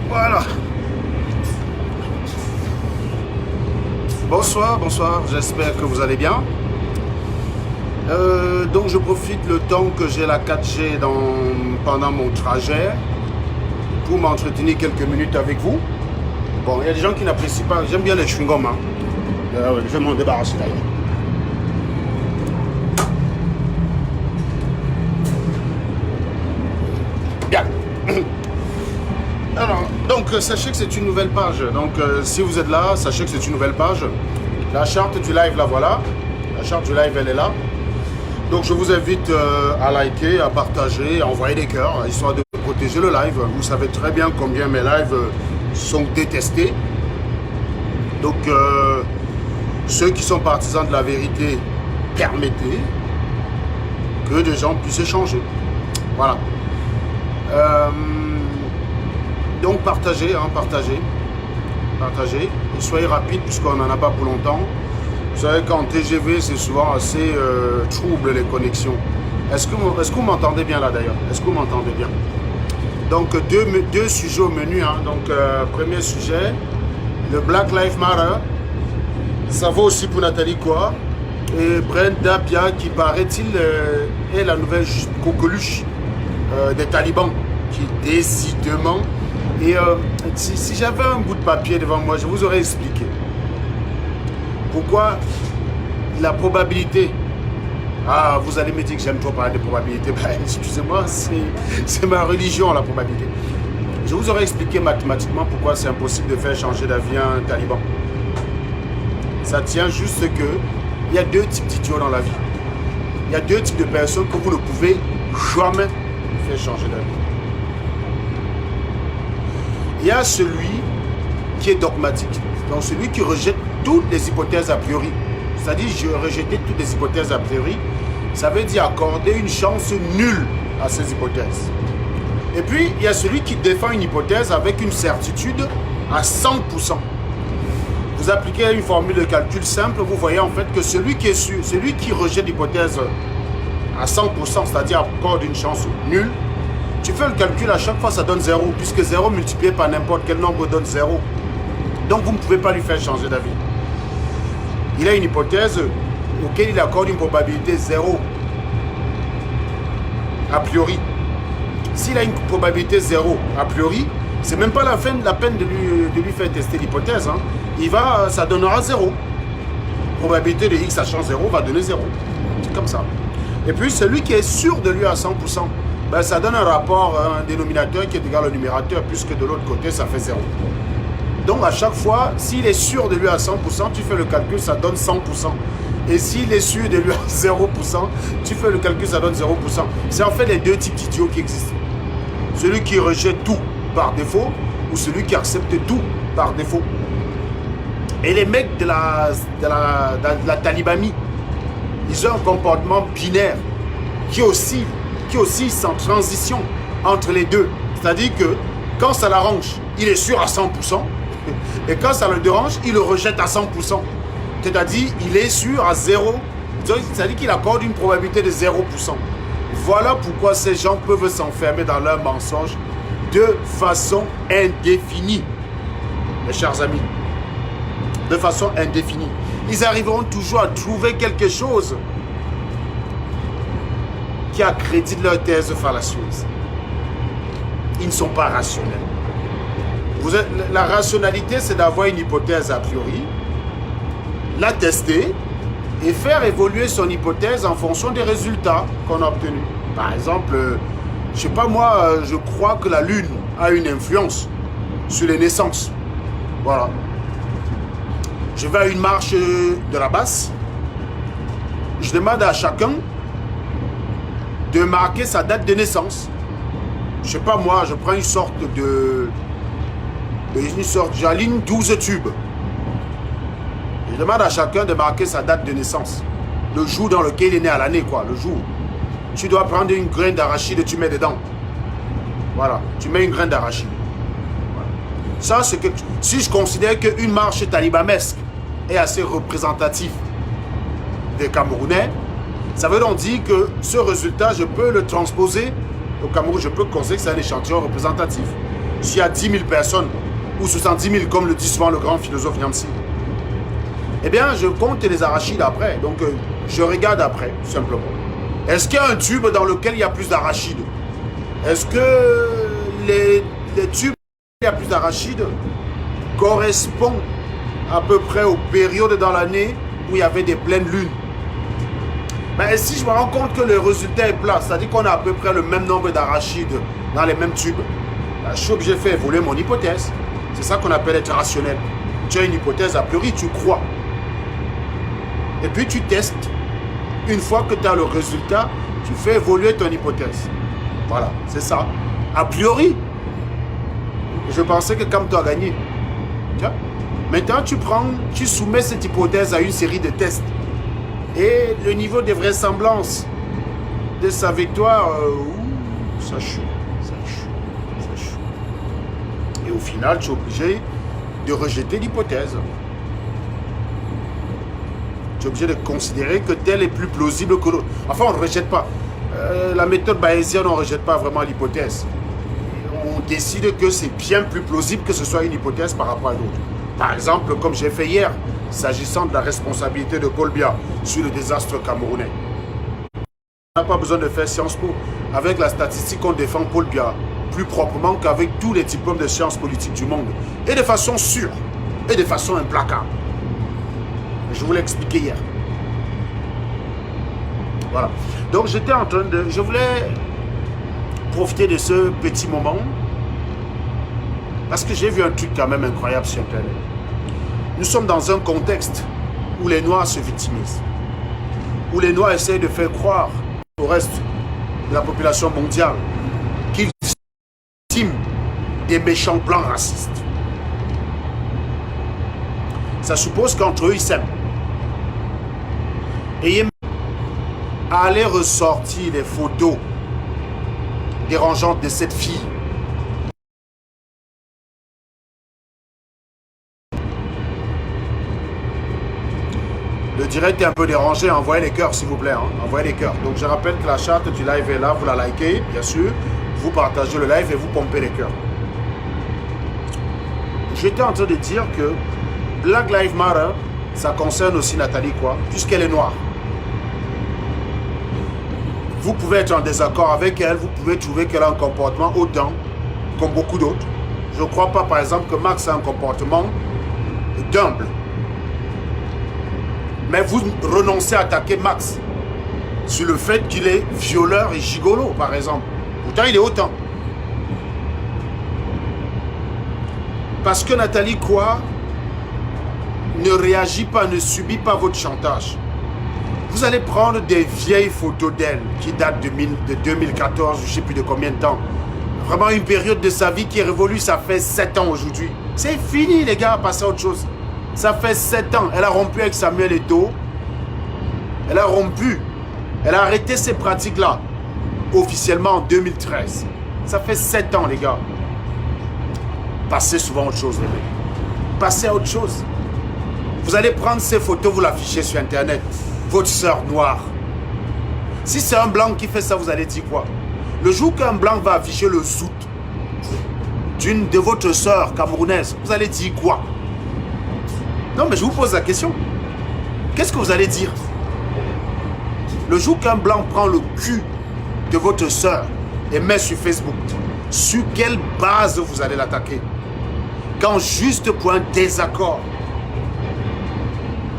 Voilà. Bonsoir, bonsoir, j'espère que vous allez bien. Donc je profite le temps que j'ai la 4G pendant mon trajet pour m'entretenir quelques minutes avec vous. Bon, il y a des gens qui n'apprécient pas, j'aime bien les chewing-gums. Hein. Je vais m'en débarrasser d'ailleurs. Bien. Alors, donc sachez que c'est une nouvelle page. Donc si vous êtes là, sachez que c'est une nouvelle page. La charte du live, la voilà. La charte du live, elle est là. Donc je vous invite à liker, à partager, à envoyer des cœurs, histoire de protéger le live. Vous savez très bien combien mes lives sont détestés. Donc ceux qui sont partisans de la vérité, permettez que des gens puissent échanger. Voilà. Donc partagez, hein, partagez. Et soyez rapide puisqu'on n'en a pas pour longtemps. Vous savez qu'en TGV, c'est souvent assez trouble les connexions. Est-ce que vous m'entendez bien là d'ailleurs? Est-ce que vous m'entendez bien? Donc deux sujets au menu. Hein. Donc premier sujet, le Black Lives Matter. Ça vaut aussi pour Nathalie Koa et Brenda Pia qui paraît-il est la nouvelle coqueluche des talibans qui décidément... Et si j'avais un bout de papier devant moi, je vous aurais expliqué pourquoi la probabilité... Ah, vous allez me dire que j'aime trop parler de probabilité. Ben, excusez-moi, c'est ma religion, la probabilité. Je vous aurais expliqué mathématiquement pourquoi c'est impossible de faire changer d'avis un taliban. Ça tient juste que il y a deux types d'idiots dans la vie. Il y a deux types de personnes que vous ne pouvez jamais faire changer d'avis. Il y a celui qui est dogmatique, donc celui qui rejette toutes les hypothèses a priori. C'est-à-dire, je rejeter toutes les hypothèses a priori, ça veut dire accorder une chance nulle à ces hypothèses. Et puis, il y a celui qui défend une hypothèse avec une certitude à 100%. Vous appliquez une formule de calcul simple, vous voyez en fait que celui qui est sûr, celui qui rejette l'hypothèse à 100%, c'est-à-dire accorde une chance nulle, tu fais le calcul, à chaque fois ça donne 0, puisque 0 multiplié par n'importe quel nombre donne 0. Donc vous ne pouvez pas lui faire changer d'avis. Il a une hypothèse auquel il accorde une probabilité 0. A priori. S'il a une probabilité 0 a priori, c'est même pas la peine de lui faire tester l'hypothèse. Hein. Ça donnera 0. Probabilité de x sachant 0 va donner 0. C'est comme ça. Et puis celui qui est sûr de lui à 100%, ben, ça donne un rapport, un dénominateur qui est égal au numérateur, puisque de l'autre côté, ça fait 0. Donc, à chaque fois, s'il est sûr de lui à 100%, tu fais le calcul, ça donne 100%. Et s'il est sûr de lui à 0%, tu fais le calcul, ça donne 0%. C'est en fait les deux types d'idiots qui existent. Celui qui rejette tout par défaut ou celui qui accepte tout par défaut. Et les mecs de la talibanie, ils ont un comportement binaire qui oscille sans transition entre les deux. C'est-à-dire que quand ça l'arrange, il est sûr à 100%. Et quand ça le dérange, il le rejette à 100%. C'est-à-dire, il est sûr à 0. C'est-à-dire qu'il accorde une probabilité de 0%. Voilà pourquoi ces gens peuvent s'enfermer dans leur mensonge de façon indéfinie. Mes chers amis, de façon indéfinie. Ils arriveront toujours à trouver quelque chose qui accrédite leur thèse fallacieuse. Ils ne sont pas rationnels. La rationalité, c'est d'avoir une hypothèse a priori, la tester et faire évoluer son hypothèse en fonction des résultats qu'on a obtenus. Par exemple, je sais pas moi, je crois que la Lune a une influence sur les naissances. Voilà. Je vais à une marche de la Basse, je demande à chacun de marquer sa date de naissance. Je sais pas moi, je prends une sorte j'aligne 12 tubes. Je demande à chacun de marquer sa date de naissance. Le jour dans lequel il est né à l'année, quoi, le jour. Tu dois prendre une graine d'arachide et tu mets dedans. Voilà, tu mets une graine d'arachide. Voilà. Ça, c'est que si je considère qu'une marche talibamesque est assez représentative des Camerounais, ça veut donc dire que ce résultat, je peux le transposer au Cameroun, je peux considérer que c'est un échantillon représentatif. S'il y a 10 000 personnes, ou 70 000, comme le dit souvent le grand philosophe Niamsi, eh bien, je compte les arachides après. Donc, je regarde après, tout simplement. Est-ce qu'il y a un tube dans lequel il y a plus d'arachides? Est-ce que les tubes où il y a plus d'arachides correspondent à peu près aux périodes dans l'année où il y avait des pleines lunes? Mais si je me rends compte que le résultat est plat, c'est-à-dire qu'on a à peu près le même nombre d'arachides dans les mêmes tubes, je suis obligé de faire évoluer mon hypothèse. C'est ça qu'on appelle être rationnel. Tu as une hypothèse, a priori, tu crois. Et puis tu testes. Une fois que tu as le résultat, tu fais évoluer ton hypothèse. Voilà, c'est ça. A priori, je pensais que comme tu as gagné. Tiens. Maintenant, tu soumets cette hypothèse à une série de tests. Et le niveau de vraisemblance de sa victoire, ça chute. Et au final, tu es obligé de rejeter l'hypothèse. Tu es obligé de considérer que telle est plus plausible que l'autre. Enfin, on ne rejette pas. La méthode bayésienne, on ne rejette pas vraiment l'hypothèse. On décide que c'est bien plus plausible que ce soit une hypothèse par rapport à l'autre. Par exemple, comme j'ai fait hier, s'agissant de la responsabilité de Paul Biya sur le désastre camerounais. On n'a pas besoin de faire Sciences Po. Avec la statistique, on défend Paul Biya plus proprement qu'avec tous les diplômes de sciences politiques du monde. Et de façon sûre. Et de façon implacable. Je vous l'ai expliqué hier. Voilà. Donc j'étais en train de... Je voulais profiter de ce petit moment parce que j'ai vu un truc quand même incroyable sur Internet. Nous sommes dans un contexte où les Noirs se victimisent. Où les Noirs essayent de faire croire au reste de la population mondiale qu'ils sont victimes des méchants blancs racistes. Ça suppose qu'entre eux, ils s'aiment. Et allez ressortir les photos dérangeantes de cette fille. Le direct est un peu dérangé, envoyez les cœurs s'il vous plaît, hein. Envoyez les cœurs. Donc je rappelle que la charte du live est là, vous la likez, bien sûr, vous partagez le live et vous pompez les cœurs. J'étais en train de dire que Black Lives Matter, ça concerne aussi Nathalie Kwa, puisqu'elle est noire. Vous pouvez être en désaccord avec elle, vous pouvez trouver qu'elle a un comportement autant comme beaucoup d'autres. Je ne crois pas par exemple que Max a un comportement d'humble. Mais vous renoncez à attaquer Max sur le fait qu'il est violeur et gigolo, par exemple. Pourtant, il est autant. Parce que Nathalie Kwa ne réagit pas, ne subit pas votre chantage. Vous allez prendre des vieilles photos d'elle qui datent de 2014, je ne sais plus de combien de temps. Vraiment une période de sa vie qui est révolue, ça fait 7 ans aujourd'hui. C'est fini les gars, passez à autre chose. Ça fait 7 ans. Elle a rompu avec Samuel Eto'o. Elle a rompu. Elle a arrêté ces pratiques-là. Officiellement en 2013. Ça fait 7 ans, les gars. Passez souvent à autre chose, les mecs. Passez à autre chose. Vous allez prendre ces photos, vous l'affichez sur Internet. Votre sœur noire. Si c'est un blanc qui fait ça, vous allez dire quoi? Le jour qu'un blanc va afficher le zout d'une de votre sœur camerounaise, vous allez dire quoi? Non, mais je vous pose la question. Qu'est-ce que vous allez dire? Le jour qu'un blanc prend le cul de votre sœur et met sur Facebook, sur quelle base vous allez l'attaquer? Quand juste pour un désaccord,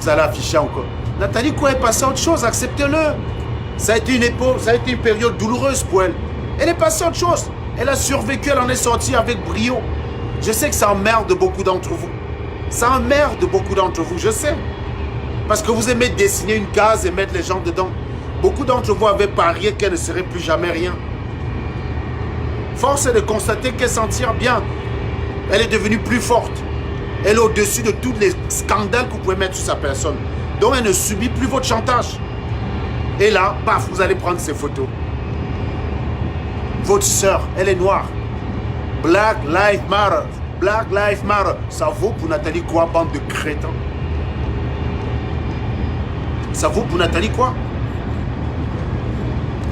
vous allez afficher encore. Nathalie Kwa est passée à autre chose, acceptez-le. Ça a été une époque, ça a été une période douloureuse pour elle. Elle est passée à autre chose. Elle a survécu, elle en est sortie avec brio. Je sais que ça emmerde beaucoup d'entre vous. Ça emmerde beaucoup d'entre vous, je sais. Parce que vous aimez dessiner une case et mettre les gens dedans. Beaucoup d'entre vous avaient parié qu'elle ne serait plus jamais rien. Force est de constater qu'elle s'en tire bien. Elle est devenue plus forte. Elle est au-dessus de tous les scandales que vous pouvez mettre sur sa personne. Donc elle ne subit plus votre chantage. Et là, paf, vous allez prendre ces photos. Votre sœur, elle est noire. Black Lives Matter. Black Lives Matter. Ça vaut pour Nathalie quoi, bande de crétins? Ça vaut pour Nathalie quoi?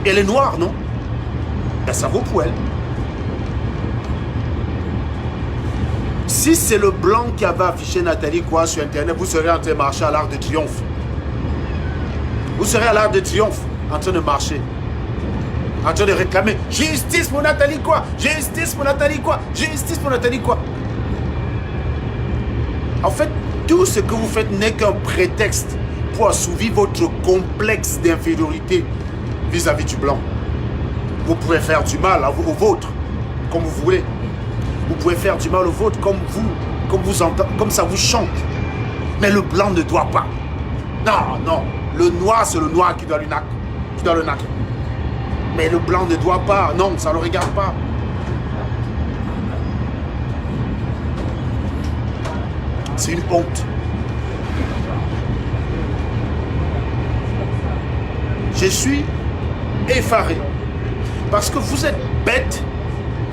Elle est noire, non? Ben, ça vaut pour elle. Si c'est le blanc qui avait affiché Nathalie quoi sur Internet, vous serez en train de marcher à l'Arc de Triomphe. Vous serez à l'Arc de Triomphe en train de marcher. En train de réclamer justice pour Nathalie quoi? Justice pour Nathalie quoi? Justice pour Nathalie quoi? En fait, tout ce que vous faites n'est qu'un prétexte pour assouvir votre complexe d'infériorité vis-à-vis du blanc. Vous pouvez faire du mal au vôtre, comme vous voulez. Vous pouvez faire du mal au vôtre comme ça vous chante. Mais le blanc ne doit pas. Non, non. Le noir, c'est le noir qui doit le nac. Mais le blanc ne doit pas. Non, ça ne le regarde pas. C'est une honte. Je suis effaré. Parce que vous êtes bête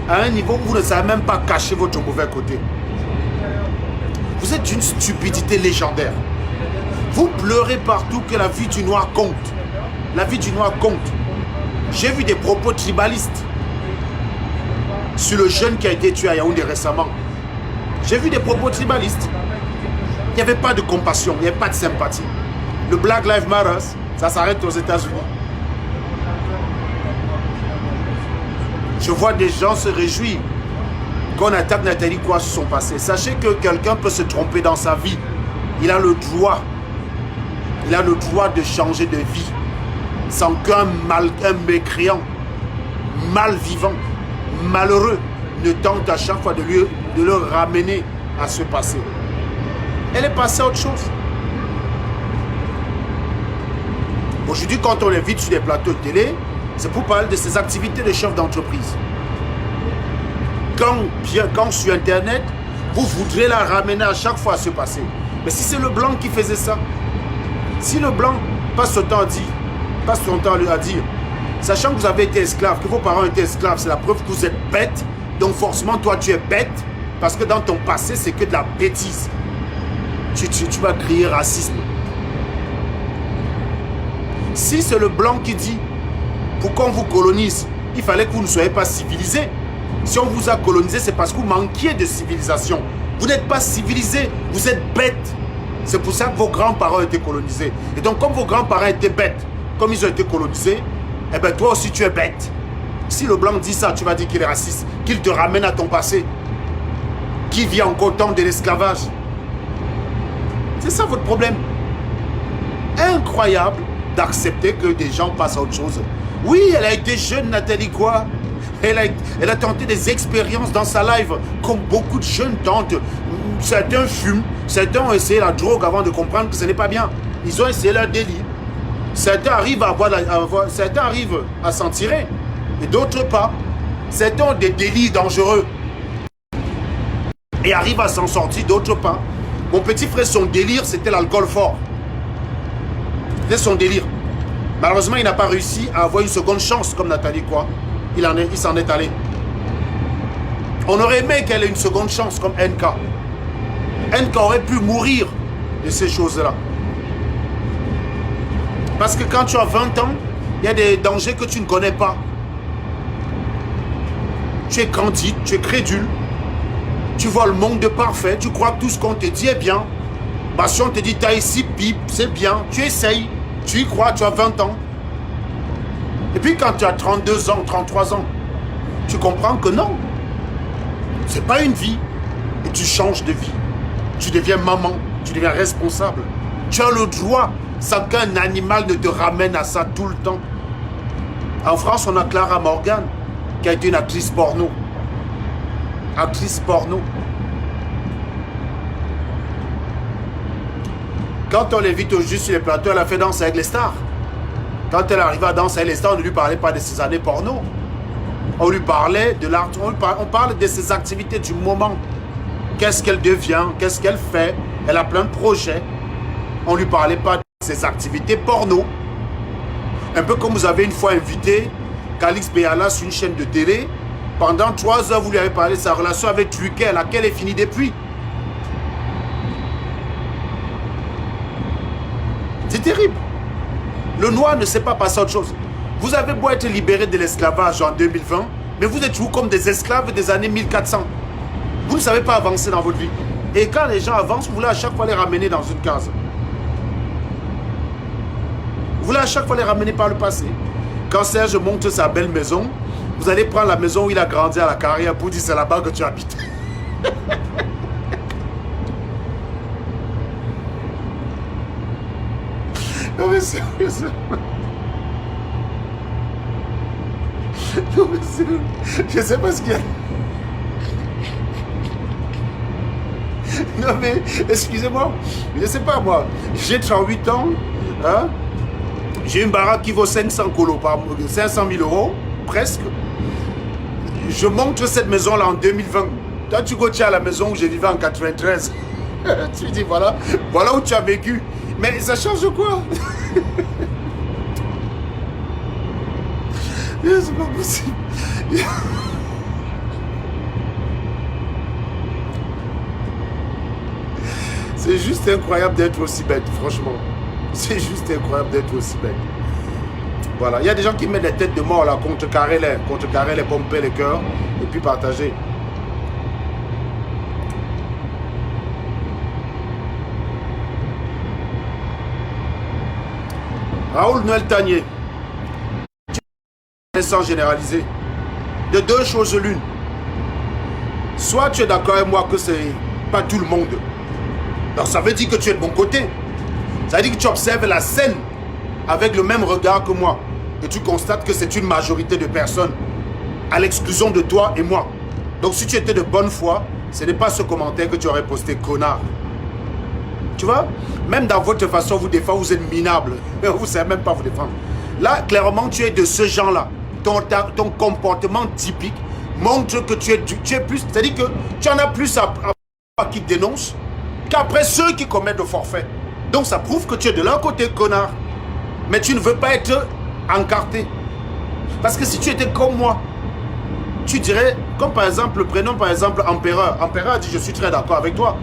à un niveau où vous ne savez même pas cacher votre mauvais côté. Vous êtes d'une stupidité légendaire. Vous pleurez partout que la vie du noir compte. La vie du noir compte. J'ai vu des propos tribalistes sur le jeune qui a été tué à Yaoundé récemment. J'ai vu des propos tribalistes. Il n'y avait pas de compassion, il n'y avait pas de sympathie. Le Black Lives Matter, ça s'arrête aux États-Unis. Je vois des gens se réjouir qu'on attaque Nathalie quoi sur son passé. Sachez que quelqu'un peut se tromper dans sa vie. Il a le droit. Il a le droit de changer de vie sans qu'un mécréant, mal vivant, malheureux ne tente à chaque fois de le ramener à ce passé. Elle est passée à autre chose. Aujourd'hui, quand on l'invite sur des plateaux de télé, c'est pour parler de ses activités de chef d'entreprise. Quand sur Internet, vous voudrez la ramener à chaque fois à ce passé. Mais si c'est le blanc qui faisait ça, si le blanc passe son temps à dire, sachant que vous avez été esclave, que vos parents étaient esclaves, c'est la preuve que vous êtes bête, donc forcément toi tu es bête, parce que dans ton passé c'est que de la bêtise. Tu vas crier racisme. Si c'est le blanc qui dit, pour qu'on vous colonise, il fallait que vous ne soyez pas civilisés. Si on vous a colonisé, c'est parce que vous manquiez de civilisation. Vous n'êtes pas civilisés, vous êtes bêtes. C'est pour ça que vos grands-parents ont été colonisés. Et donc, comme vos grands-parents étaient bêtes, comme ils ont été colonisés, eh bien, toi aussi, tu es bête. Si le blanc dit ça, tu vas dire qu'il est raciste, qu'il te ramène à ton passé, qui vit encore temps de l'esclavage. C'est ça votre problème. Incroyable d'accepter que des gens passent à autre chose. Oui, elle a été jeune, Nathalie quoi. Elle a tenté des expériences dans sa live, comme beaucoup de jeunes tentent. Certains fument, certains ont essayé la drogue avant de comprendre que ce n'est pas bien. Ils ont essayé leur délit. Certains arrivent à s'en tirer, et d'autres pas. Certains ont des délits dangereux et arrivent à s'en sortir, d'autres pas. Mon petit frère, son délire, c'était l'alcool fort. C'était son délire. Malheureusement, il n'a pas réussi à avoir une seconde chance comme Nathalie quoi. Il s'en est allé. On aurait aimé qu'elle ait une seconde chance comme NK. NK aurait pu mourir de ces choses-là. Parce que quand tu as 20 ans, il y a des dangers que tu ne connais pas. Tu es candide, tu es crédule. Tu vois le monde de parfait, tu crois que tout ce qu'on te dit est bien. Bah, si on te dit t'as ici, pipe, c'est bien, tu essayes, tu y crois, tu as 20 ans. Et puis quand tu as 32 ans, 33 ans, tu comprends que non, c'est pas une vie. Et tu changes de vie. Tu deviens maman, tu deviens responsable. Tu as le droit, sans qu'un animal ne te ramène à ça tout le temps. En France, on a Clara Morgan, qui a été une actrice porno. Actrice porno. Quand on l'invite au juste sur les plateaux, elle a fait danser avec les stars. Quand elle arrivait à danser avec les stars, on ne lui parlait pas de ses années porno. On lui parlait de l'art. On parle de ses activités du moment. Qu'est-ce qu'elle devient? Qu'est-ce qu'elle fait? Elle a plein de projets. On ne lui parlait pas de ses activités porno. Un peu comme vous avez une fois invité Calix Béala sur une chaîne de télé Pendant 3 heures, vous lui avez parlé de sa relation avec Truquet, laquelle est finie depuis. C'est terrible. Le noir ne sait pas passer à autre chose. Vous avez beau être libéré de l'esclavage en 2020, mais vous êtes toujours comme des esclaves des années 1400. Vous ne savez pas avancer dans votre vie. Et quand les gens avancent, vous voulez à chaque fois les ramener dans une case. Vous voulez à chaque fois les ramener par le passé. Quand Serge monte sa belle maison, vous allez prendre la maison où il a grandi à la carrière pour dire c'est là-bas que tu habites. Non mais sérieusement. Non mais sérieusement. Je sais pas ce qu'il y a. Non mais, excusez-moi. Je sais pas moi. J'ai 38 ans. Hein? J'ai une baraque qui vaut 500 colos, 500 000 euros, presque. Je monte cette maison-là en 2020. Toi, tu go à la maison où j'ai vécu en 93. Tu dis, voilà où tu as vécu. Mais ça change quoi? C'est pas possible. C'est juste incroyable d'être aussi bête, franchement. C'est juste incroyable d'être aussi bête. Voilà, il y a des gens qui mettent des têtes de mort là, contrecarrer les pomper les cœurs et puis partager. Raoul Noël Tanier, sans généraliser, de deux choses l'une. Soit tu es d'accord avec moi que c'est pas tout le monde. Donc ça veut dire que tu es de mon côté. Ça veut dire que tu observes la scène avec le même regard que moi. Et tu constates que c'est une majorité de personnes à l'exclusion de toi et moi. Donc si tu étais de bonne foi, ce n'est pas ce commentaire que tu aurais posté, connard. Tu vois? Même dans votre façon de vous défendre, vous êtes minable. Vous ne savez même pas vous défendre. Là, clairement, tu es de ce genre-là. Ton comportement typique montre que tu es plus... C'est-à-dire que tu en as plus à qui te dénoncent qu'après ceux qui commettent le forfait. Donc ça prouve que tu es de leur côté, connard. Mais tu ne veux pas être encarté. Parce que si tu étais comme moi, tu dirais, comme par exemple, le prénom par exemple, Empereur. Empereur dit, je suis très d'accord avec toi.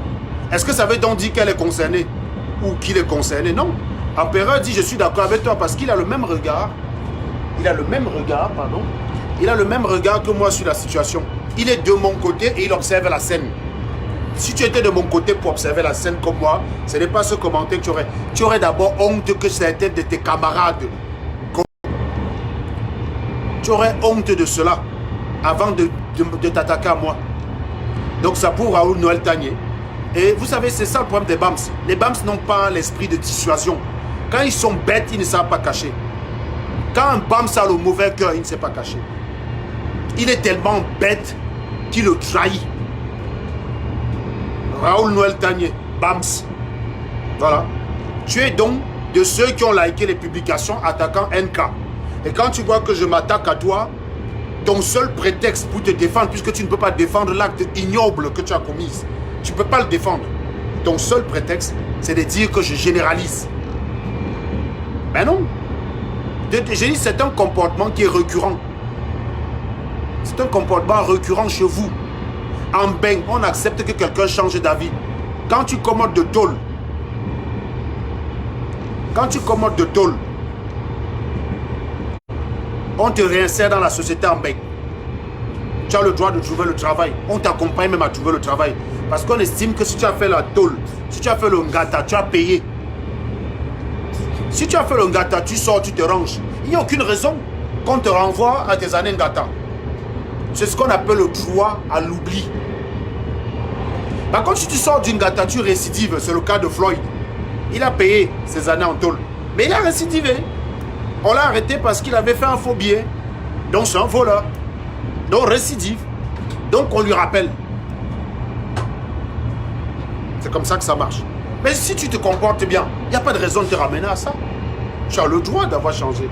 Est-ce que ça veut donc dire qu'elle est concernée? Ou qu'il est concerné? Non. Empereur dit, je suis d'accord avec toi parce qu'il a le même regard. Il a le même regard, pardon. Il a le même regard que moi sur la situation. Il est de mon côté et il observe la scène. Si tu étais de mon côté pour observer la scène comme moi, ce n'est pas ce commentaire que tu aurais. Tu aurais d'abord honte que certains de tes camarades. Tu aurais honte de cela avant de t'attaquer à moi. Donc ça pour Raoul Noël Tanier. Et vous savez, c'est ça le problème des BAMS. Les BAMS n'ont pas l'esprit de dissuasion. Quand ils sont bêtes, ils ne savent pas cacher. Quand un BAMS a le mauvais cœur, il ne sait pas cacher. Il est tellement bête qu'il le trahit. Raoul Noël Tanier, BAMS. Voilà. Tu es donc de ceux qui ont liké les publications attaquant NK. Et quand tu vois que je m'attaque à toi, ton seul prétexte pour te défendre, puisque tu ne peux pas défendre l'acte ignoble que tu as commis, tu ne peux pas le défendre. Ton seul prétexte, c'est de dire que je généralise. Ben non. J'ai dit, c'est un comportement qui est récurrent. C'est un comportement récurrent chez vous. En bain, on accepte que quelqu'un change d'avis. Quand tu commandes de tôle, on te réinsère dans la société en bain. Tu as le droit de trouver le travail. On t'accompagne même à trouver le travail. Parce qu'on estime que si tu as fait la tôle, si tu as fait le ngata, tu as payé. Si tu as fait le ngata, tu sors, tu te ranges. Il n'y a aucune raison qu'on te renvoie à tes années ngata. C'est ce qu'on appelle le droit à l'oubli. Par contre, si tu sors d'une ngata, tu récidives. C'est le cas de Floyd. Il a payé ses années en tôle. Mais il a récidivé. On l'a arrêté parce qu'il avait fait un faux billet. Donc c'est un voleur. Donc récidive. Donc on lui rappelle. C'est comme ça que ça marche. Mais si tu te comportes bien, il n'y a pas de raison de te ramener à ça. Tu as le droit d'avoir changé.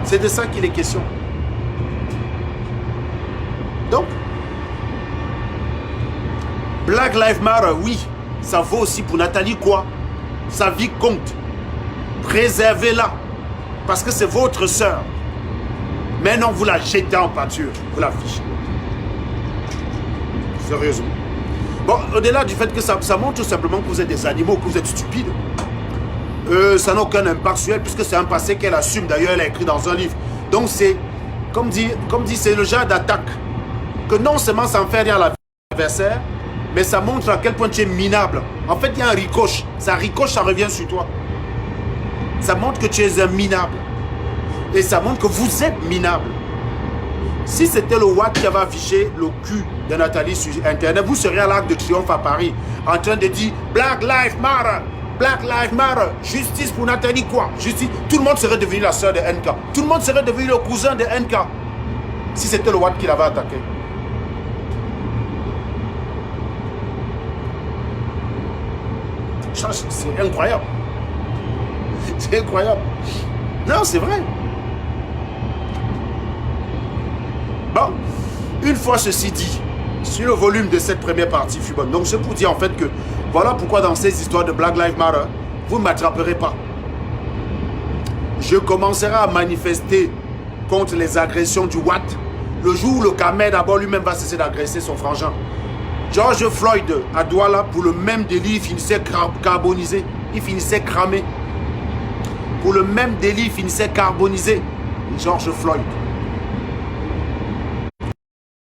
C'est de ça qu'il est question. Donc, Black Lives Matter, oui, ça vaut aussi pour Nathalie quoi. Sa vie compte. Préservez-la. Parce que c'est votre sœur. Mais non, vous la jetez en pâture. Vous la fichez. Sérieusement. Bon, au-delà du fait que ça montre tout simplement que vous êtes des animaux, que vous êtes stupides. Ça n'a aucun impact sur elle, puisque c'est un passé qu'elle assume. D'ailleurs, elle a écrit dans un livre. Donc, c'est, comme dit, c'est le genre d'attaque. Que non seulement ça en fait rien à l'adversaire, mais ça montre à quel point tu es minable. En fait, il y a un ricoche. Ça ricoche, ça revient sur toi. Ça montre que tu es un minable. Et ça montre que vous êtes minable. Si c'était le Watt qui avait affiché le cul de Nathalie sur Internet, vous seriez à l'Arc de Triomphe à Paris, en train de dire Black Lives Matter, Black Lives Matter, justice pour Nathalie quoi, justice. Tout le monde serait devenu la sœur de NK. Tout le monde serait devenu le cousin de NK. Si c'était le Watt qui l'avait attaqué. C'est incroyable. C'est incroyable. Non, c'est vrai. Bon, une fois ceci dit, sur le volume de cette première partie fut bonne. Donc, je vous dis en fait que voilà pourquoi dans ces histoires de Black Lives Matter, vous ne m'attraperez pas. Je commencerai à manifester contre les agressions du Watt le jour où le Khmer d'abord lui-même va cesser d'agresser son frangin. George Floyd à Douala, pour le même délit, il finissait carbonisé. Il finissait cramé. Pour le même délit, il finissait carbonisé. George Floyd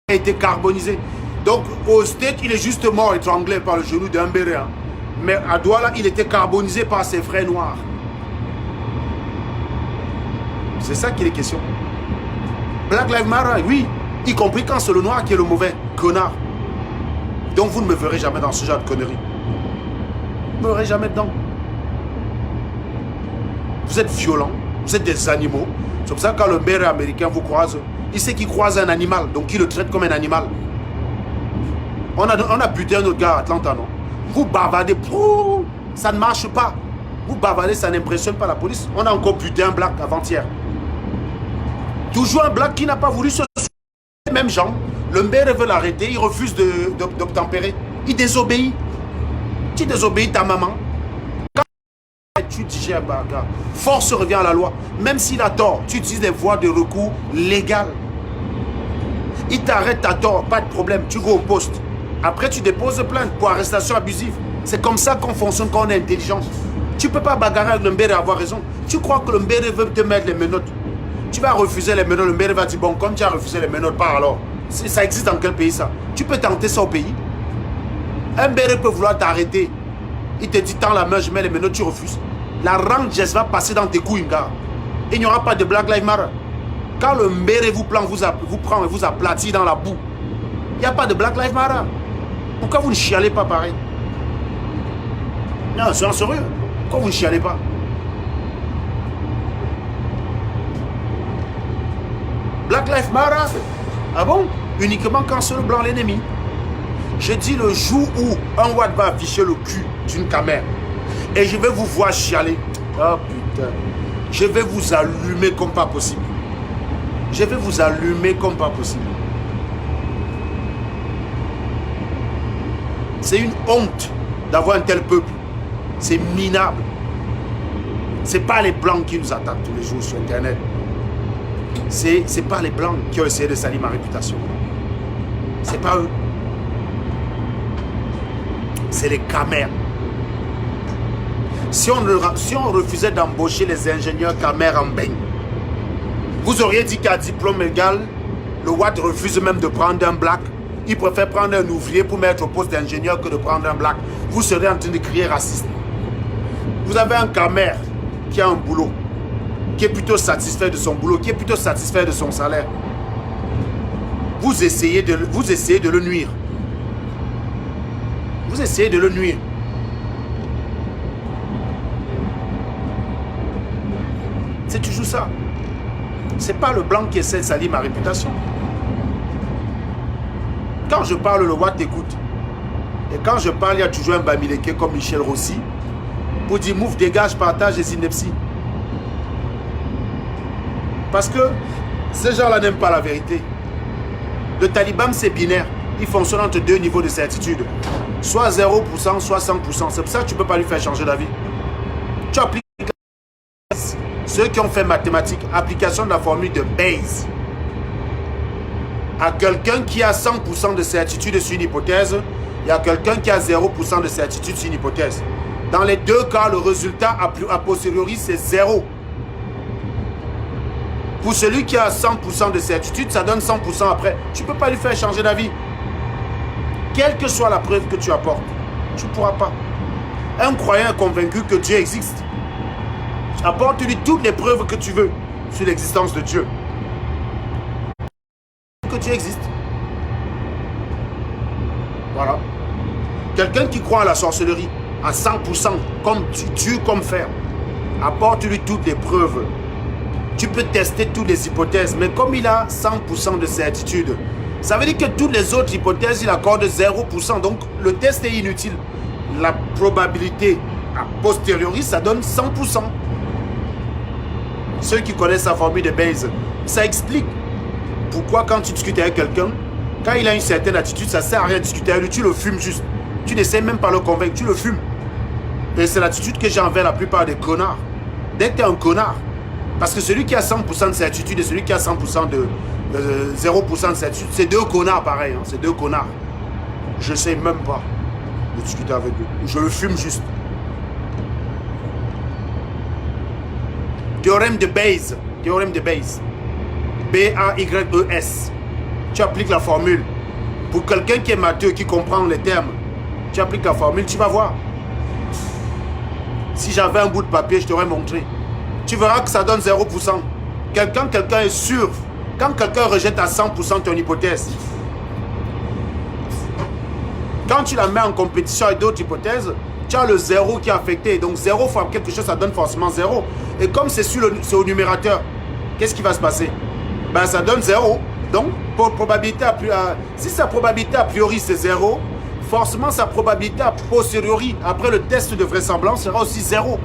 a été carbonisé. Donc, au State, il est juste mort étranglé par le genou d'un béret. Hein. Mais à Douala, il était carbonisé par ses frères noirs. C'est ça qu'il est question. Black Lives Matter, oui. Y compris quand c'est le noir qui est le mauvais connard. Donc vous ne me verrez jamais dans ce genre de conneries. Vous ne me verrez jamais dedans. Vous êtes violents, vous êtes des animaux. C'est pour ça que quand le béret américain vous croise, il sait qu'il croise un animal, donc il le traite comme un animal. On a buté un autre gars à Atlanta, non? Vous bavardez, ça ne marche pas. Vous bavardez, ça n'impressionne pas la police. On a encore buté un black avant-hier. Toujours un black qui n'a pas voulu se soumettre. Les mêmes gens. Le maire veut l'arrêter, il refuse d'obtempérer. Il désobéit. Tu désobéis ta maman. Quand tu digères, bagarre, force revient à la loi. Même s'il a tort, tu utilises des voies de recours légales. Il t'arrête à tort, pas de problème, tu vas au poste. Après, tu déposes plainte pour arrestation abusive. C'est comme ça qu'on fonctionne quand on est intelligent. Tu ne peux pas bagarrer avec le maire et avoir raison. Tu crois que le maire veut te mettre les menottes. Tu vas refuser les menottes, le maire va dire, bon, comme tu as refusé les menottes, par alors. Ça existe dans quel pays ça? Tu peux tenter ça au pays? Un béret peut vouloir t'arrêter. Il te dit, tends la main, je mets les menottes, tu refuses. La range va passer dans tes couilles, gars. Il n'y aura pas de Black Lives Matter. Quand le béret vous prend et vous aplatit dans la boue, il n'y a pas de Black Lives Matter. Pourquoi vous ne chialez pas pareil? Non, c'est sérieux. Pourquoi vous ne chialez pas? Black Lives Matter? Ah bon? Uniquement quand c'est le blanc l'ennemi. Je dis le jour où un Watt va afficher le cul d'une caméra et je vais vous voir chialer. Oh putain. Je vais vous allumer comme pas possible. Je vais vous allumer comme pas possible. C'est une honte d'avoir un tel peuple. C'est minable. C'est pas les blancs qui nous attaquent tous les jours sur Internet. C'est pas les blancs qui ont essayé de salir ma réputation. C'est pas eux. C'est les Khmer. Si on refusait d'embaucher les ingénieurs Khmer en beigne, vous auriez dit qu'à diplôme égal, le Watt refuse même de prendre un black. Il préfère prendre un ouvrier pour mettre au poste d'ingénieur que de prendre un black. Vous serez en train de crier raciste. Vous avez un Khmer qui a un boulot, qui est plutôt satisfait de son boulot, qui est plutôt satisfait de son salaire. Vous essayez de le nuire. Vous essayez de le nuire. C'est toujours ça. C'est pas le blanc qui essaie de salir ma réputation. Quand je parle, le Watt écoute. Et quand je parle, il y a toujours un Bamileke comme Michel Rossi pour dire move, dégage, partage et synepsie. Parce que ces gens-là n'aiment pas la vérité. Le Taliban, c'est binaire. Il fonctionne entre deux niveaux de certitude. Soit 0%, soit 100%. C'est pour ça que tu ne peux pas lui faire changer d'avis. Tu appliques ceux qui ont fait mathématiques, application de la formule de Bayes. à quelqu'un qui a 100% de certitude sur une hypothèse, il y a quelqu'un qui a 0% de certitude sur une hypothèse. Dans les deux cas, le résultat a posteriori, c'est 0. Pour celui qui a 100% de certitude, ça donne 100% après. Tu ne peux pas lui faire changer d'avis. Quelle que soit la preuve que tu apportes, tu ne pourras pas. Un croyant est convaincu que Dieu existe. Apporte-lui toutes les preuves que tu veux sur l'existence de Dieu. Que Dieu existe. Voilà. Quelqu'un qui croit à la sorcellerie, à 100%, comme Dieu, comme fer, apporte-lui toutes les preuves. Tu peux tester toutes les hypothèses, mais comme il a 100% de certitude, ça veut dire que toutes les autres hypothèses, il accorde 0%. Donc, le test est inutile. La probabilité a posteriori, ça donne 100%. Ceux qui connaissent la formule de Bayes, ça explique pourquoi quand tu discutes avec quelqu'un, quand il a une certaine attitude, ça ne sert à rien de discuter avec lui, tu le fumes juste. Tu n'essaies même pas de le convaincre, tu le fumes. Et c'est l'attitude que j'ai envers la plupart des connards. Dès que tu es un connard, parce que celui qui a 100% de certitude et celui qui a 100% de 0% de certitude, c'est deux connards pareil, hein, c'est deux connards. Je ne sais même pas de discuter avec eux. Je le fume juste. Théorème de Bayes. Théorème de Bayes. B-A-Y-E-S. Tu appliques la formule. Pour quelqu'un qui est matheux, qui comprend les termes, tu appliques la formule, tu vas voir. Si j'avais un bout de papier, je t'aurais montré. Tu verras que ça donne 0%. Quelqu'un est sûr. Quand quelqu'un rejette à 100% ton hypothèse, quand tu la mets en compétition avec d'autres hypothèses, tu as le 0 qui est affecté. Donc 0 fois quelque chose, ça donne forcément 0. Et comme c'est au numérateur, qu'est-ce qui va se passer? Ben, ça donne 0. Donc, pour probabilité si sa probabilité a priori c'est 0, forcément sa probabilité a posteriori, après le test de vraisemblance, sera aussi 0.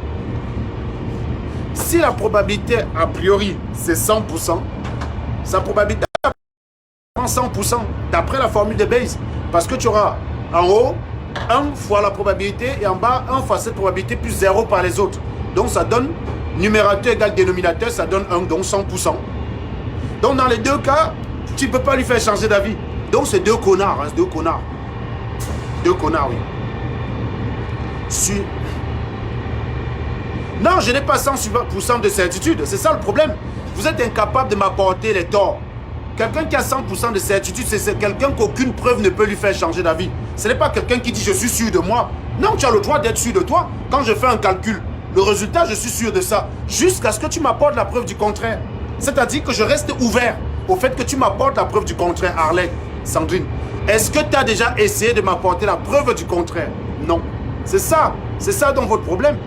Si la probabilité a priori c'est 100%, sa probabilité prend 100% d'après la formule de Bayes. Parce que tu auras en haut 1 fois la probabilité et en bas 1 fois cette probabilité plus 0 par les autres. Donc ça donne numérateur égale dénominateur, ça donne 1, donc 100%. Donc dans les deux cas, tu ne peux pas lui faire changer d'avis. Donc c'est deux connards, hein, deux connards. Deux connards, oui. Non, je n'ai pas 100% de certitude, c'est ça le problème. Vous êtes incapable de m'apporter les torts. Quelqu'un qui a 100% de certitude, c'est quelqu'un qu'aucune preuve ne peut lui faire changer d'avis. Ce n'est pas quelqu'un qui dit je suis sûr de moi. Non, tu as le droit d'être sûr de toi. Quand je fais un calcul, le résultat, je suis sûr de ça. Jusqu'à ce que tu m'apportes la preuve du contraire. C'est-à-dire que je reste ouvert au fait que tu m'apportes la preuve du contraire. Arlette, Sandrine, est-ce que tu as déjà essayé de m'apporter la preuve du contraire? Non. C'est ça donc votre problème.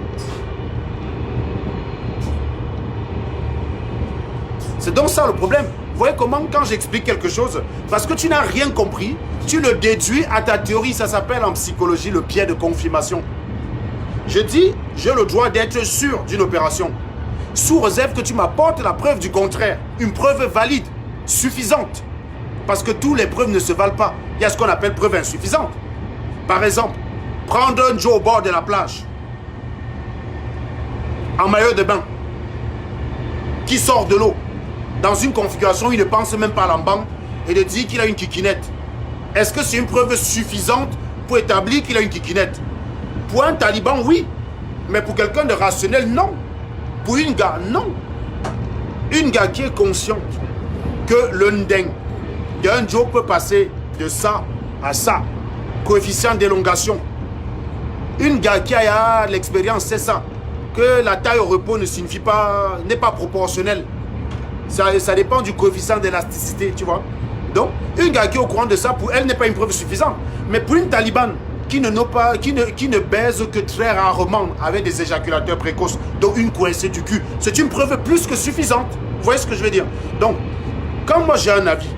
C'est donc ça le problème. Vous voyez comment quand j'explique quelque chose, parce que tu n'as rien compris, tu le déduis à ta théorie. Ça s'appelle en psychologie le biais de confirmation. Je dis, j'ai le droit d'être sûr d'une opération, sous réserve que tu m'apportes la preuve du contraire. Une preuve valide, suffisante. Parce que toutes les preuves ne se valent pas. Il y a ce qu'on appelle preuve insuffisante. Par exemple, prendre un Joe au bord de la plage, en maillot de bain, qui sort de l'eau, dans une configuration où il ne pense même pas à l'emban, et de dire qu'il a une kikinette. Est-ce que c'est une preuve suffisante pour établir qu'il a une kikinette? Pour un taliban, oui. Mais pour quelqu'un de rationnel, non. Pour une gars, non. Une gars qui est consciente que le ndeng d'un Joe peut passer de ça à ça. Coefficient d'élongation. Une gars qui a l'expérience, c'est ça. Que la taille au repos ne signifie pas, n'est pas proportionnelle. Ça dépend du coefficient d'élasticité, tu vois. Donc, une gars qui est au courant de ça, pour elle, n'est pas une preuve suffisante. Mais pour une talibane qui ne baise que très rarement avec des éjaculateurs précoces, dont une coincée du cul, c'est une preuve plus que suffisante. Vous voyez ce que je veux dire? Donc, quand moi j'ai un avis,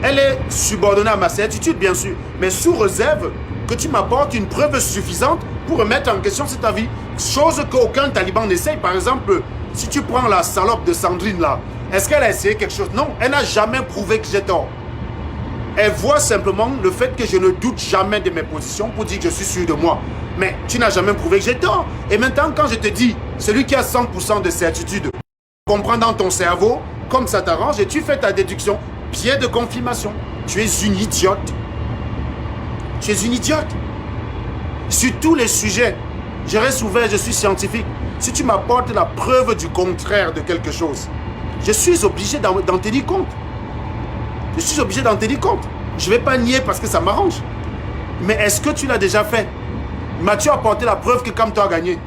elle est subordonnée à ma certitude, bien sûr, mais sous réserve que tu m'apportes une preuve suffisante pour remettre en question cet avis. Chose qu'aucun taliban n'essaye. Par exemple, si tu prends la salope de Sandrine là, est-ce qu'elle a essayé quelque chose? Non, elle n'a jamais prouvé que j'ai tort. Elle voit simplement le fait que je ne doute jamais de mes positions pour dire que je suis sûr de moi. Mais tu n'as jamais prouvé que j'ai tort. Et maintenant, quand je te dis, celui qui a 100% de certitude, comprends dans ton cerveau, comme ça t'arrange, et tu fais ta déduction. Biais de confirmation. Tu es une idiote. Tu es une idiote. Sur tous les sujets, je reste ouvert, je suis scientifique. Si tu m'apportes la preuve du contraire de quelque chose, je suis obligé d'en tenir compte. Je suis obligé d'en tenir compte. Je ne vais pas nier parce que ça m'arrange. Mais est-ce que tu l'as déjà fait? M'as-tu apporté la preuve que Kamto a gagné?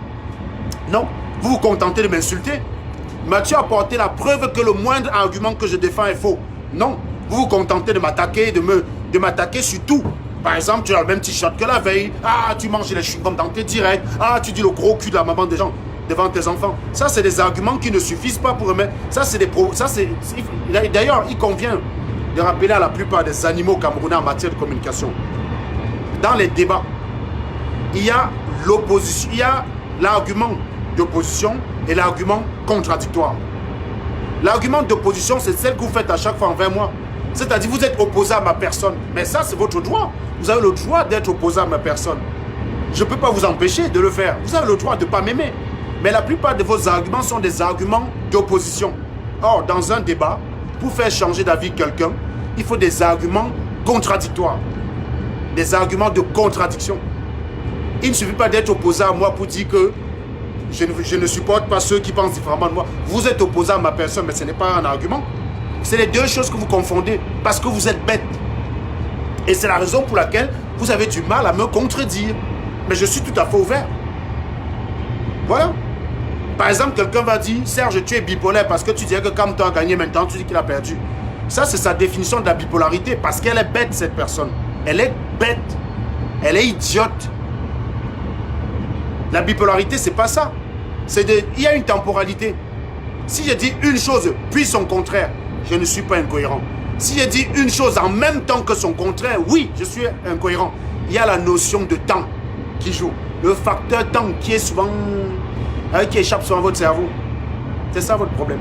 Non. Vous vous contentez de m'insulter. M'as-tu apporté la preuve que le moindre argument que je défends est faux? Non. Vous vous contentez de m'attaquer, de m'attaquer sur tout. Par exemple, tu as le même t-shirt que la veille. Ah, tu manges les chewing-gums dans tes directs. Ah, tu dis le gros cul de la maman des gens devant tes enfants. Ça, c'est des arguments qui ne suffisent pas pour remettre. Ça, c'est des D'ailleurs, il convient de rappeler à la plupart des animaux camerounais en matière de communication. Dans les débats, il y a l'opposition, il y a l'argument d'opposition et l'argument contradictoire. L'argument d'opposition, c'est celle que vous faites à chaque fois envers moi. C'est-à-dire, vous êtes opposé à ma personne. Mais ça, c'est votre droit. Vous avez le droit d'être opposé à ma personne. Je ne peux pas vous empêcher de le faire. Vous avez le droit de ne pas m'aimer. Mais la plupart de vos arguments sont des arguments d'opposition. Or, dans un débat, pour faire changer d'avis quelqu'un, il faut des arguments contradictoires. Des arguments de contradiction. Il ne suffit pas d'être opposé à moi pour dire que je ne supporte pas ceux qui pensent différemment de moi. Vous êtes opposé à ma personne, mais ce n'est pas un argument. C'est les deux choses que vous confondez parce que vous êtes bête. Et c'est la raison pour laquelle vous avez du mal à me contredire. Mais je suis tout à fait ouvert. Voilà. Par exemple, quelqu'un va dire, Serge, tu es bipolaire parce que tu disais que Kamto a gagné, maintenant tu dis qu'il a perdu. Ça, c'est sa définition de la bipolarité parce qu'elle est bête, cette personne. Elle est bête. Elle est idiote. La bipolarité, c'est pas ça. Il y a une temporalité. Si je dis une chose, puis son contraire, je ne suis pas incohérent. Si je dis une chose en même temps que son contraire, oui, je suis incohérent. Il y a la notion de temps qui joue. Le facteur temps qui est souvent... qui échappe souvent à votre cerveau. C'est ça votre problème.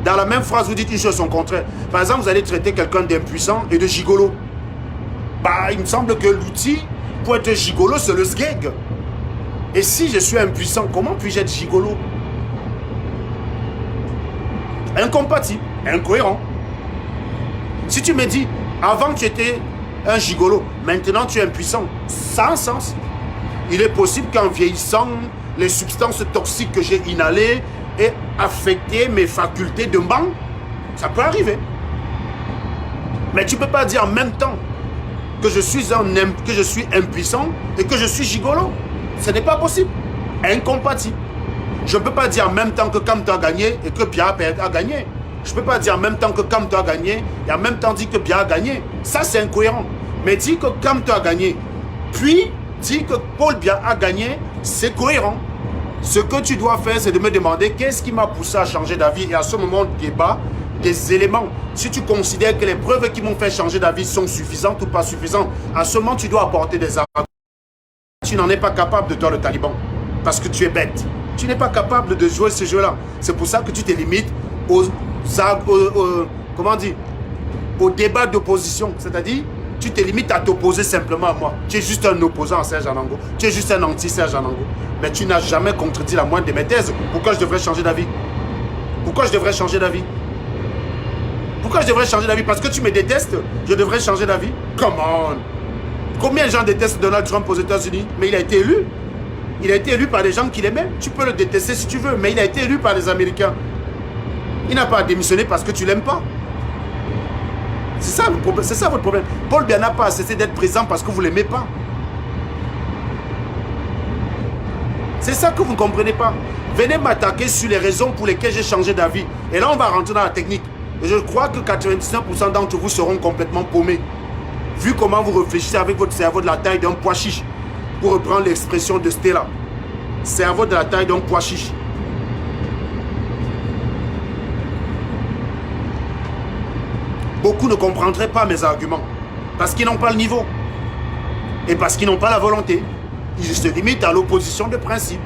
Dans la même phrase, vous dites une chose son contraire. Par exemple, vous allez traiter quelqu'un d'impuissant et de gigolo. Bah, il me semble que l'outil pour être gigolo, c'est le sgeg. Et si je suis impuissant, comment puis-je être gigolo? Incompatible, incohérent. Si tu me dis, avant tu étais un gigolo, maintenant tu es impuissant, ça a un sens. Il est possible qu'en vieillissant, les substances toxiques que j'ai inhalées aient affecté mes facultés de banc. Ça peut arriver. Mais tu ne peux pas dire en même temps que je suis impuissant et que je suis gigolo. Ce n'est pas possible. Incompatible. Je ne peux pas dire en même temps que Kamto a gagné et que Bia a gagné. Je ne peux pas dire en même temps que Kamto a gagné et en même temps dire que Bia a gagné. Ça, c'est incohérent. Mais dire que Kamto a gagné, puis dire que Paul Bia a gagné, c'est cohérent. Ce que tu dois faire, c'est de me demander qu'est-ce qui m'a poussé à changer d'avis. Et à ce moment de débat, des éléments. Si tu considères que les preuves qui m'ont fait changer d'avis sont suffisantes ou pas suffisantes, à ce moment, tu dois apporter des arguments. Tu n'en es pas capable de toi, le taliban, parce que tu es bête. Tu n'es pas capable de jouer ce jeu-là. C'est pour ça que tu te limites comment dire, au débat d'opposition. C'est-à-dire, tu te limites à t'opposer simplement à moi. Tu es juste un opposant à Serge Anango. Tu es juste un anti-Serge Anango. Mais tu n'as jamais contredit la moindre de mes thèses. Pourquoi je devrais changer d'avis? Pourquoi je devrais changer d'avis? Pourquoi je devrais changer d'avis? Parce que tu me détestes, je devrais changer d'avis? Come on! Combien de gens détestent Donald Trump aux États-Unis? Mais il a été élu. Il a été élu par des gens qu'il aimait. Tu peux le détester si tu veux, mais il a été élu par les Américains. Il n'a pas à démissionner parce que tu ne l'aimes pas. C'est ça votre problème. Paul Bia n'a pas cessé d'être présent parce que vous ne l'aimez pas. C'est ça que vous ne comprenez pas. Venez m'attaquer sur les raisons pour lesquelles j'ai changé d'avis. Et là, on va rentrer dans la technique. Et je crois que 99% d'entre vous seront complètement paumés. Vu comment vous réfléchissez avec votre cerveau de la taille d'un pois chiche. Pour reprendre l'expression de Stella. Cerveau de la taille d'un pois chiche. Beaucoup ne comprendraient pas mes arguments. Parce qu'ils n'ont pas le niveau. Et parce qu'ils n'ont pas la volonté. Ils se limitent à l'opposition de principe.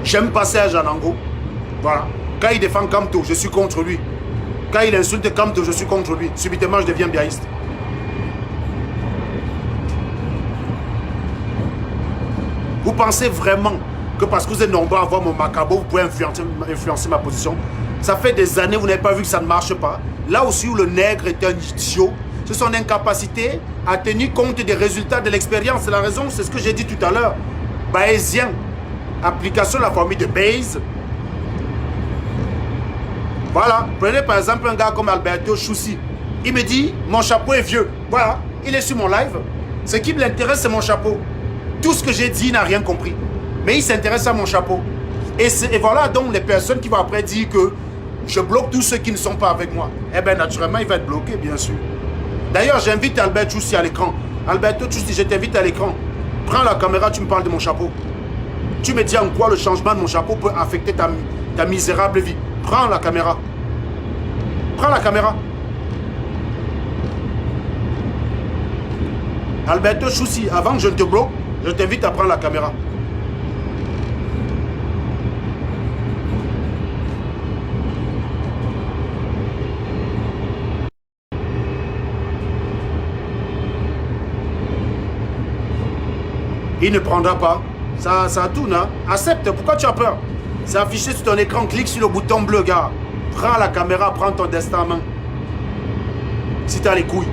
J'aime pas Serge Anango. Voilà. Quand il défend Kamto, je suis contre lui. Quand il insulte Kamto, je suis contre lui. Subitement, je deviens biaïste. Vous pensez vraiment que parce que vous êtes nombreux à voir mon macabo, vous pouvez influencer ma position? Ça fait des années, vous n'avez pas vu que ça ne marche pas. Là aussi où le nègre est un idiot, c'est son incapacité à tenir compte des résultats de l'expérience. C'est la raison, c'est ce que j'ai dit tout à l'heure. Bayésien, application de la formule de Bayes. Voilà, prenez par exemple un gars comme Alberto Choussi. Il me dit, mon chapeau est vieux. Voilà, il est sur mon live. Ce qui l'intéresse, c'est mon chapeau. Tout ce que j'ai dit, il n'a rien compris. Mais il s'intéresse à mon chapeau. Et voilà donc les personnes qui vont après dire que je bloque tous ceux qui ne sont pas avec moi. Eh bien, naturellement, il va être bloqué, bien sûr. D'ailleurs, j'invite Albert Choussi à l'écran. Alberto Choussi, je t'invite à l'écran. Prends la caméra, tu me parles de mon chapeau. Tu me dis en quoi le changement de mon chapeau peut affecter ta misérable vie. Prends la caméra. Prends la caméra. Alberto Choussi, avant que je ne te bloque, je t'invite à prendre la caméra. Il ne prendra pas. Ça tourne, hein? Accepte, pourquoi tu as peur? C'est affiché sur ton écran, clique sur le bouton bleu, gars. Prends la caméra, prends ton destin en main. Si tu as les couilles.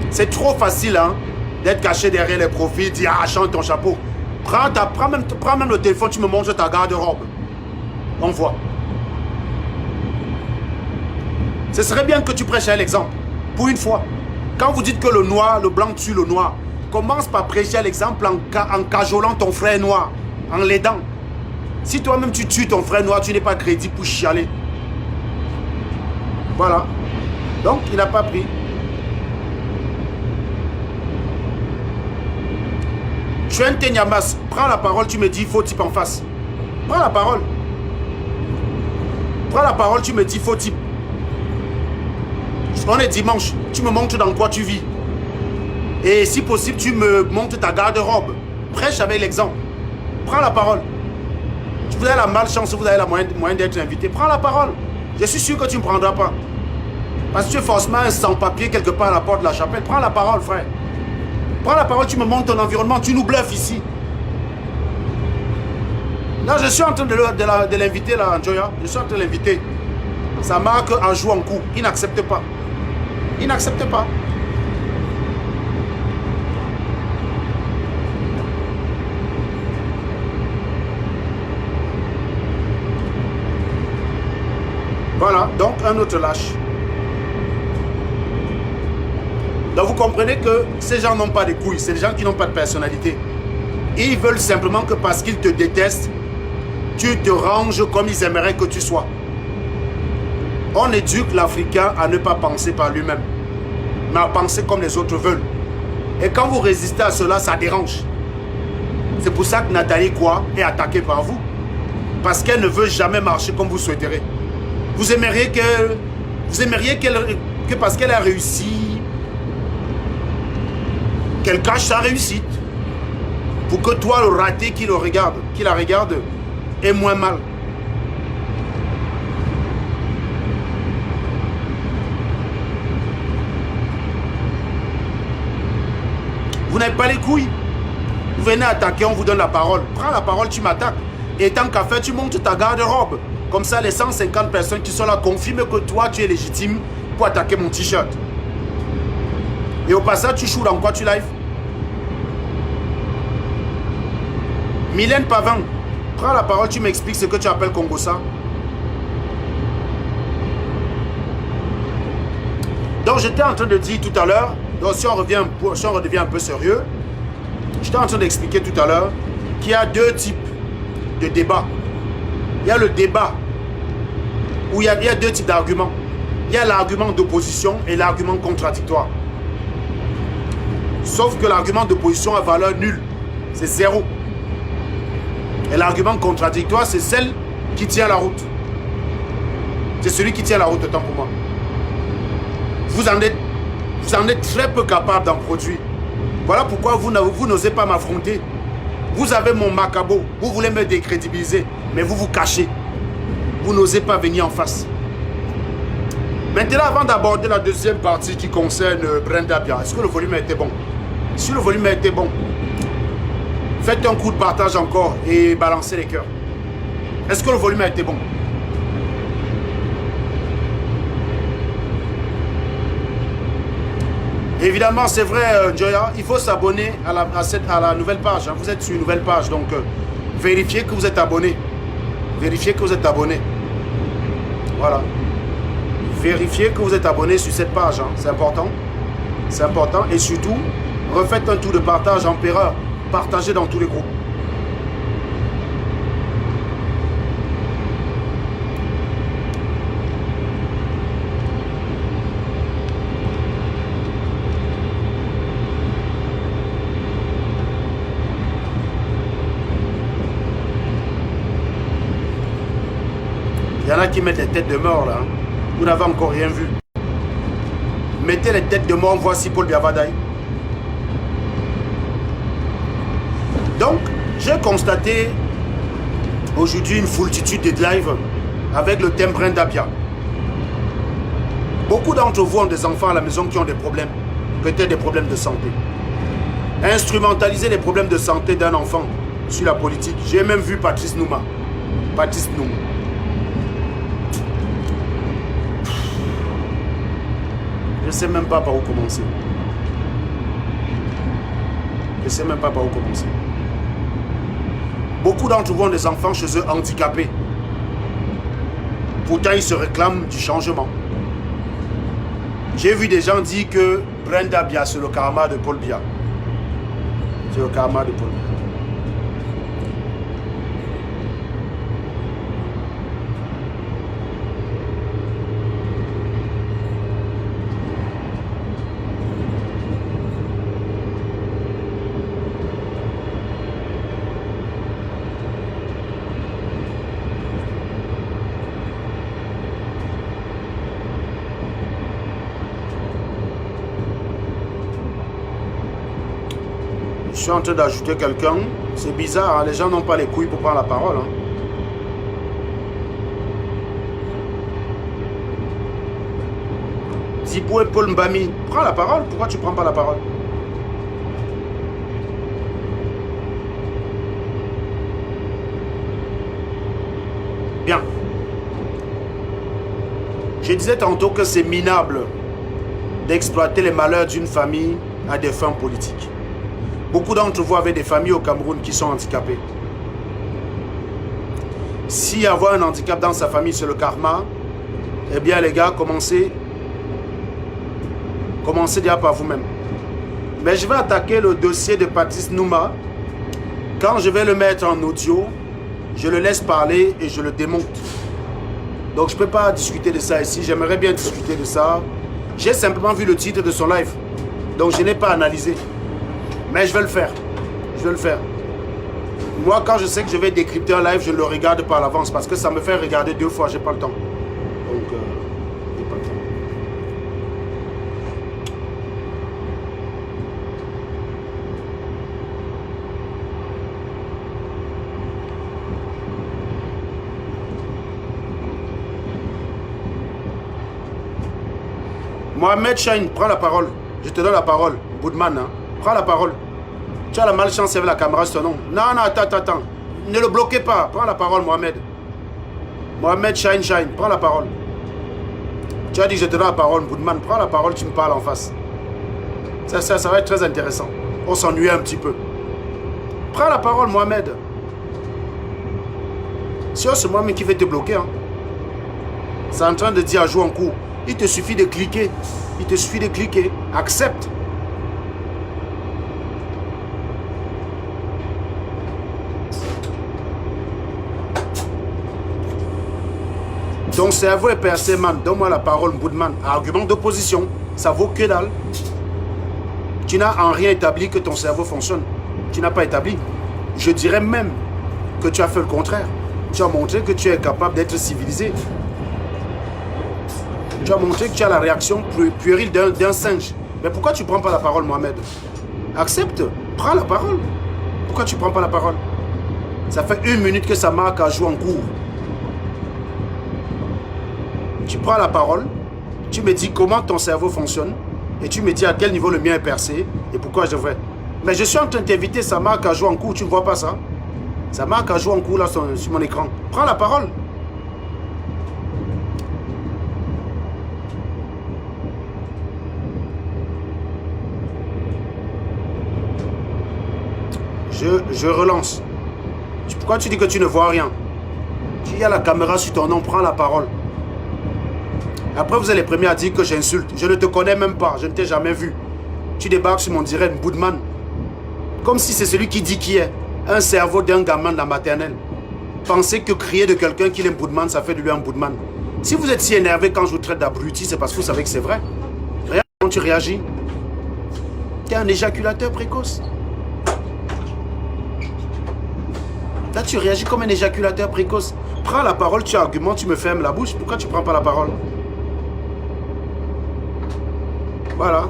C'est trop facile, hein, d'être caché derrière les profils, dire ah, change ton chapeau. Prends même le téléphone, tu me montres ta garde-robe. On voit. Ce serait bien que tu prêches à l'exemple. Pour une fois. Quand vous dites que le noir, le blanc tue le noir, commence par prêcher à l'exemple en cajolant ton frère noir, en l'aidant. Si toi-même tu tues ton frère noir, tu n'es pas crédible pour chialer. Voilà. Donc, il n'a pas pris. Tu es un Tenyamas, prends la parole, tu me dis, faut type en face. Prends la parole. Prends la parole, tu me dis, faut type. On est dimanche, tu me montres dans quoi tu vis. Et si possible, tu me montres ta garde-robe. Prêche avec l'exemple. Prends la parole. Vous avez la malchance, vous avez la moyen d'être invité. Prends la parole. Je suis sûr que tu ne me prendras pas. Parce que tu es forcément un sans-papier quelque part à la porte de la chapelle. Prends la parole, frère. Prends la parole, tu me montres ton environnement. Tu nous bluffes ici. Là, je suis en train de l'inviter, là, Njoya. Je suis en train de l'inviter. Ça marque un jour en coup. Il n'accepte pas. Il n'accepte pas. Voilà, donc un autre lâche. Donc vous comprenez que ces gens n'ont pas de couilles, c'est des gens qui n'ont pas de personnalité. Et ils veulent simplement que parce qu'ils te détestent, tu te ranges comme ils aimeraient que tu sois. On éduque l'Africain à ne pas penser par lui-même, mais à penser comme les autres veulent. Et quand vous résistez à cela, ça dérange. C'est pour ça que Nathalie Kwa est attaquée par vous. Parce qu'elle ne veut jamais marcher comme vous souhaiterez. Vous aimeriez que parce qu'elle a réussi, qu'elle cache sa réussite. Pour que toi, le raté qui la regarde, ait moins mal. Vous n'avez pas les couilles. Vous venez attaquer, on vous donne la parole. Prends la parole, tu m'attaques. Et tant qu'à faire, tu montes ta garde-robe. Comme ça, les 150 personnes qui sont là confirment que toi, tu es légitime pour attaquer mon t-shirt. Et au passage, tu joues dans quoi tu live? Mylène Pavin, prends la parole, tu m'expliques ce que tu appelles Congossa. Donc, j'étais en train de dire tout à l'heure, donc si on redevient un peu sérieux, j'étais en train d'expliquer tout à l'heure qu'il y a deux types de débats. Il y a le débat où il y a deux types d'arguments. Il y a l'argument d'opposition et l'argument contradictoire. Sauf que l'argument d'opposition a valeur nulle. C'est zéro. Et l'argument contradictoire, c'est celle qui tient la route. C'est celui qui tient la route, autant pour moi. Vous en êtes très peu capable d'en produire. Voilà pourquoi vous n'osez pas m'affronter. Vous avez mon macabo. Vous voulez me décrédibiliser. Mais vous vous cachez. Vous n'osez pas venir en face. Maintenant, avant d'aborder la deuxième partie qui concerne Brenda Bia, est-ce que le volume a été bon? Si le volume a été bon, faites un coup de partage encore et balancez les cœurs. Est-ce que le volume a été bon? Évidemment, c'est vrai, Joya, il faut s'abonner à la nouvelle page. Hein. Vous êtes sur une nouvelle page, donc vérifiez que vous êtes abonné. Vérifiez que vous êtes abonné. Voilà. Vérifiez que vous êtes abonné sur cette page. Hein. C'est important. C'est important. Et surtout, refaites un tour de partage empereur. Partagez dans tous les groupes. Il y en a qui mettent les têtes de mort là. Vous n'avez encore rien vu. Mettez les têtes de mort, voici Paul Biavadaï. Donc, j'ai constaté aujourd'hui une foultitude de lives avec le thème Brenda Bia. Beaucoup d'entre vous ont des enfants à la maison qui ont des problèmes, peut-être des problèmes de santé. Instrumentaliser les problèmes de santé d'un enfant sur la politique. J'ai même vu Patrice Nouma. Patrice Nouma. Je ne sais même pas par où commencer. Je ne sais même pas par où commencer. Beaucoup d'entre vous ont des enfants chez eux handicapés. Pourtant, ils se réclament du changement. J'ai vu des gens dire que Brenda Bia, c'est le karma de Paul Bia. C'est le karma de Paul Bia. Je suis en train d'ajouter quelqu'un. C'est bizarre, hein? Les gens n'ont pas les couilles pour prendre la parole. Hein? Zipou et Paul Mbami, prends la parole. Pourquoi tu ne prends pas la parole? Bien. Je disais tantôt que c'est minable d'exploiter les malheurs d'une famille à des fins politiques. Beaucoup d'entre vous avez des familles au Cameroun qui sont handicapées. Si avoir un handicap dans sa famille, c'est le karma, eh bien les gars, commencez déjà par vous-même. Mais je vais attaquer le dossier de Patrice Nouma. Quand je vais le mettre en audio, je le laisse parler et je le démonte. Donc je ne peux pas discuter de ça ici. J'aimerais bien discuter de ça. J'ai simplement vu le titre de son live. Donc je n'ai pas analysé. Mais je vais le faire. Je vais le faire. Moi, quand je sais que je vais décrypter un live, je le regarde par l'avance parce que ça me fait regarder 2 fois. J'ai pas le temps. Donc, j'ai pas le temps. Mohamed Chahine, prends la parole. Je te donne la parole. Boudman, hein. Prends la parole. Tu as la malchance avec la caméra sur ton nom. Non, attends. Ne le bloquez pas. Prends la parole, Mohamed. Mohamed Chahine, prends la parole. Tu as dit que je te donne la parole, Boudman. Prends la parole, tu me parles en face. Ça va être très intéressant. On s'ennuie un petit peu. Prends la parole, Mohamed. C'est moi-même qui vais te bloquer. Hein. C'est en train de dire à jouer en cours. Il te suffit de cliquer. Il te suffit de cliquer. Accepte. Ton cerveau est percé, man. Donne-moi la parole, Boudman. Argument d'opposition. Ça vaut que dalle. Tu n'as en rien établi que ton cerveau fonctionne. Tu n'as pas établi. Je dirais même que tu as fait le contraire. Tu as montré que tu es capable d'être civilisé. Tu as montré que tu as la réaction puérile d'un singe. Mais pourquoi tu ne prends pas la parole, Mohamed? Accepte. Prends la parole. Pourquoi tu ne prends pas la parole? Ça fait 1 minute que ça marque à jouer en cours. Tu prends la parole, tu me dis comment ton cerveau fonctionne et tu me dis à quel niveau le mien est percé et pourquoi je devrais. Mais je suis en train de t'inviter, ça marque à jouer en cours, tu ne vois pas ça? Ça marque à jouer en cours là sur mon écran. Prends la parole. Je relance. Pourquoi tu dis que tu ne vois rien? Il y a la caméra sur ton nom, prends la parole. Après, vous êtes les premiers à dire que j'insulte. Je ne te connais même pas, je ne t'ai jamais vu. Tu débarques sur mon direct, Boudman. Comme si c'est celui qui dit qui est. Un cerveau d'un gamin de la maternelle. Pensez que crier de quelqu'un qu'il est un Boudman, ça fait de lui un Boudman. Si vous êtes si énervé quand je vous traite d'abruti, c'est parce que vous savez que c'est vrai. Regarde comment tu réagis. Tu es un éjaculateur précoce. Là, tu réagis comme un éjaculateur précoce. Prends la parole, tu argumentes, tu me fermes la bouche. Pourquoi tu ne prends pas la parole? Voilà.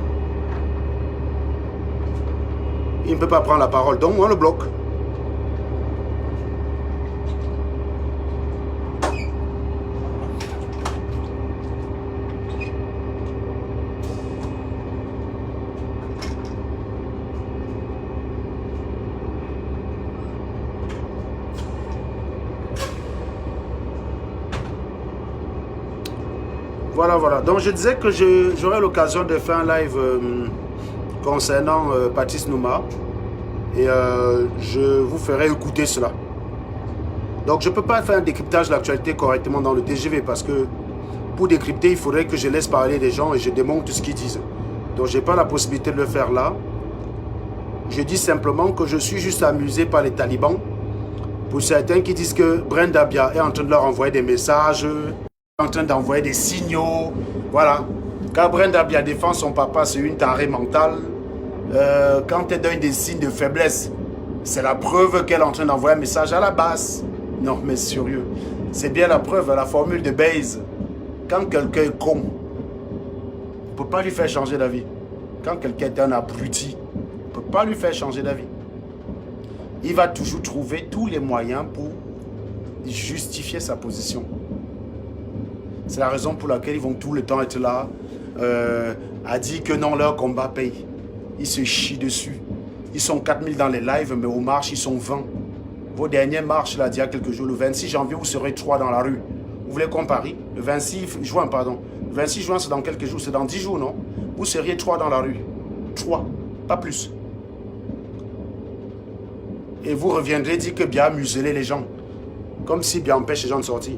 Il ne peut pas prendre la parole, donc on le bloque. Voilà. Donc je disais que j'aurai l'occasion de faire un live concernant Patrice Nouma. Et je vous ferai écouter cela. Donc je ne peux pas faire un décryptage de l'actualité correctement dans le TGV parce que pour décrypter, il faudrait que je laisse parler les gens et je démonte ce qu'ils disent. Donc je n'ai pas la possibilité de le faire là. Je dis simplement que je suis juste amusé par les talibans. Pour certains qui disent que Brenda Bia est en train de leur envoyer des messages, en train d'envoyer des signaux. Voilà. Quand Brenda Bia défend son papa, c'est une tarée mentale. Quand elle donne des signes de faiblesse, c'est la preuve qu'elle est en train d'envoyer un message à la base. Non, mais sérieux. C'est bien la preuve, la formule de Bayes. Quand quelqu'un est con, on ne peut pas lui faire changer d'avis. Quand quelqu'un est un abruti, on ne peut pas lui faire changer d'avis. Il va toujours trouver tous les moyens pour justifier sa position. C'est la raison pour laquelle ils vont tout le temps être là à dire que non, leur combat paye. Ils se chient dessus. Ils sont 4000 dans les lives, mais aux marches, ils sont 20. Vos dernières marches, là, d'il y a quelques jours, le 26 janvier, vous serez 3 dans la rue. Vous voulez qu'on parie? Le 26 juin, pardon. Le 26 juin, c'est dans quelques jours, c'est dans 10 jours, non? Vous seriez 3 dans la rue. 3, pas plus. Et vous reviendrez dire que bien museler les gens. Comme si bien empêche les gens de sortir.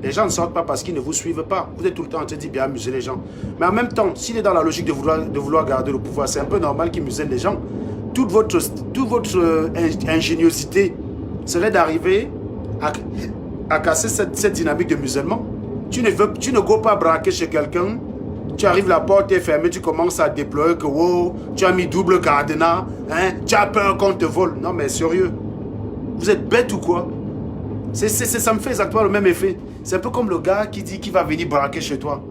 Les gens ne sortent pas parce qu'ils ne vous suivent pas. Vous êtes tout le temps en train de dire bien museler les gens. Mais en même temps, s'il est dans la logique de vouloir garder le pouvoir, c'est un peu normal qu'il muselle les gens. Toute votre ingéniosité serait d'arriver à casser cette dynamique de musulman. Tu ne go pas braquer chez quelqu'un. Tu arrives, la porte est fermée, tu commences à déployer que wow, tu as mis double cadenas, hein, tu as peur qu'on te vole. Non mais sérieux, vous êtes bête ou quoi? Ça me fait exactement le même effet. C'est un peu comme le gars qui dit qu'il va venir braquer chez toi.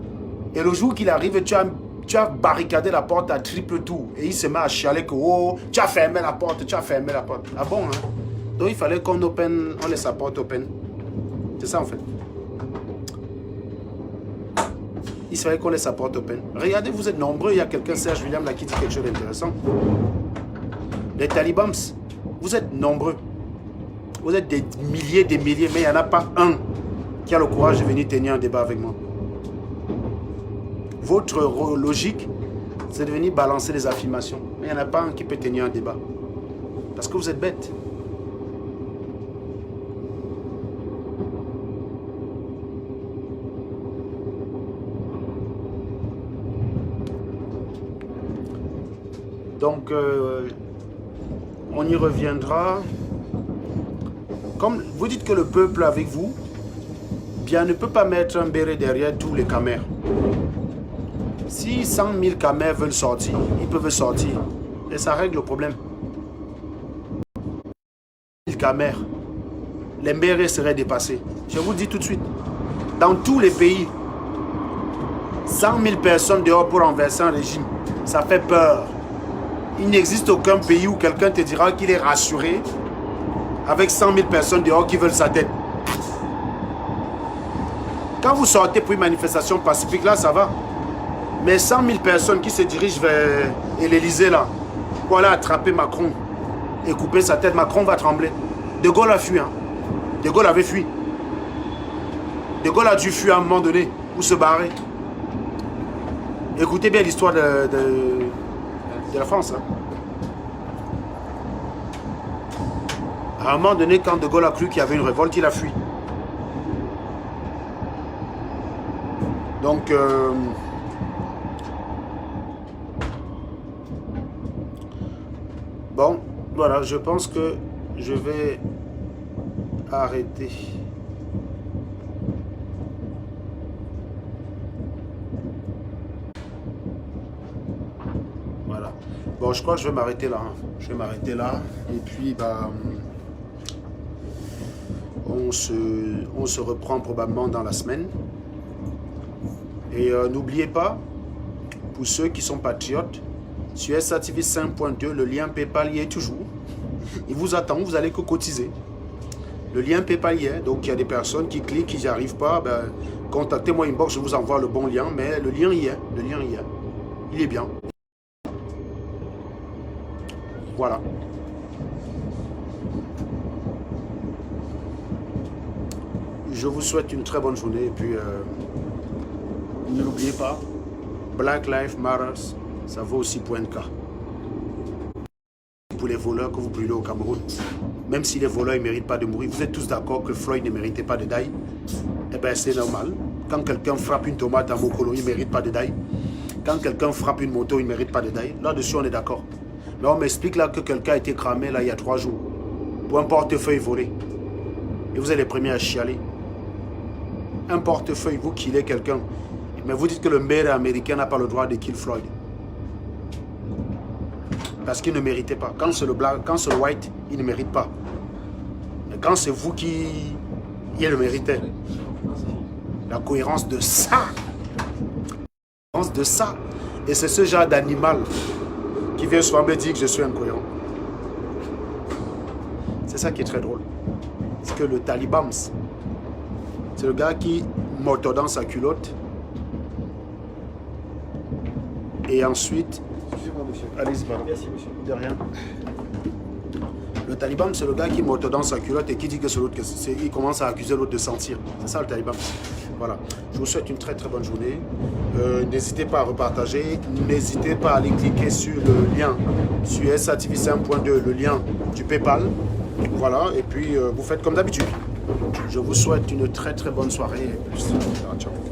Et le jour qu'il arrive, tu as barricadé la porte à triple tour. Et il se met à chialer que oh, tu as fermé la porte, tu as fermé la porte. Ah bon, hein? Donc il fallait qu'on laisse la porte open. C'est ça en fait. Il fallait qu'on laisse la porte open. Regardez, vous êtes nombreux. Il y a quelqu'un, Serge William, là, qui dit quelque chose d'intéressant. Les talibans, vous êtes nombreux. Vous êtes des milliers, mais il n'y en a pas un qui a le courage de venir tenir un débat avec moi. Votre logique, c'est de venir balancer des affirmations. Mais il n'y en a pas un qui peut tenir un débat. Parce que vous êtes bêtes. Donc, on y reviendra. Comme vous dites que le peuple avec vous, bien ne peut pas mettre un béret derrière tous les camers. Si 100 000 camers veulent sortir, ils peuvent sortir. Et ça règle le problème. 1000 camers, les bérets seraient dépassés. Je vous dis tout de suite, dans tous les pays, 100 000 personnes dehors pour renverser un régime, ça fait peur. Il n'existe aucun pays où quelqu'un te dira qu'il est rassuré avec 100 000 personnes dehors qui veulent sa tête. Quand vous sortez pour une manifestation pacifique, là, ça va. Mais 100 000 personnes qui se dirigent vers l'Élysée, là, pour aller attraper Macron et couper sa tête, Macron va trembler. De Gaulle a fui, hein. De Gaulle avait fui. De Gaulle a dû fuir à un moment donné pour se barrer. Écoutez bien l'histoire de la France. Hein. À un moment donné, quand De Gaulle a cru qu'il y avait une révolte, il a fui. Donc, bon, voilà, je pense que je vais arrêter. Voilà. Bon, je crois que je vais m'arrêter là. Je vais m'arrêter là. Et puis, bah, on se reprend probablement dans la semaine. Et n'oubliez pas, pour ceux qui sont patriotes, sur SATV 5.2, le lien PayPal y est toujours. Il vous attend, vous allez que cotiser. Le lien PayPal y est, donc il y a des personnes qui cliquent, qui n'y arrivent pas, ben, contactez-moi inbox, je vous envoie le bon lien, mais le lien y est, le lien y est. Il est bien. Voilà. Je vous souhaite une très bonne journée et puis ne l'oubliez pas, Black Lives Matter, ça vaut aussi pour NK. Pour les voleurs que vous brûlez au Cameroun, même si les voleurs ne méritent pas de mourir, vous êtes tous d'accord que Floyd ne méritait pas de die, eh bien c'est normal. Quand quelqu'un frappe une tomate à Mokolo, il ne mérite pas de die. Quand quelqu'un frappe une moto, il ne mérite pas de die. Là-dessus, on est d'accord. Mais on m'explique là que quelqu'un a été cramé là il y a 3 jours pour un portefeuille volé. Et vous êtes les premiers à chialer. Un portefeuille, vous killez quelqu'un. Mais vous dites que le maire américain n'a pas le droit de kill Floyd. Parce qu'il ne méritait pas. Quand c'est le black, quand c'est le white, il ne mérite pas. Mais quand c'est vous qui il le méritez. La cohérence de ça. La cohérence de ça. Et c'est ce genre d'animal qui vient souvent me dire que je suis incohérent. C'est ça qui est très drôle. C'est que le Taliban, c'est le gars qui mordant sa culotte. Et ensuite... Excusez-moi, monsieur. Allez-y, pardon. Merci, monsieur. De rien. Le Taliban, c'est le gars qui monte dans sa culotte et qui dit que c'est l'autre, il commence à accuser l'autre de sentir. C'est ça le Taliban. Voilà. Je vous souhaite une très très bonne journée. N'hésitez pas à repartager. N'hésitez pas à aller cliquer sur le lien sur SATV 5.2, le lien du PayPal. Voilà. Et puis, vous faites comme d'habitude. Je vous souhaite une très très bonne soirée. Et plus. Ciao.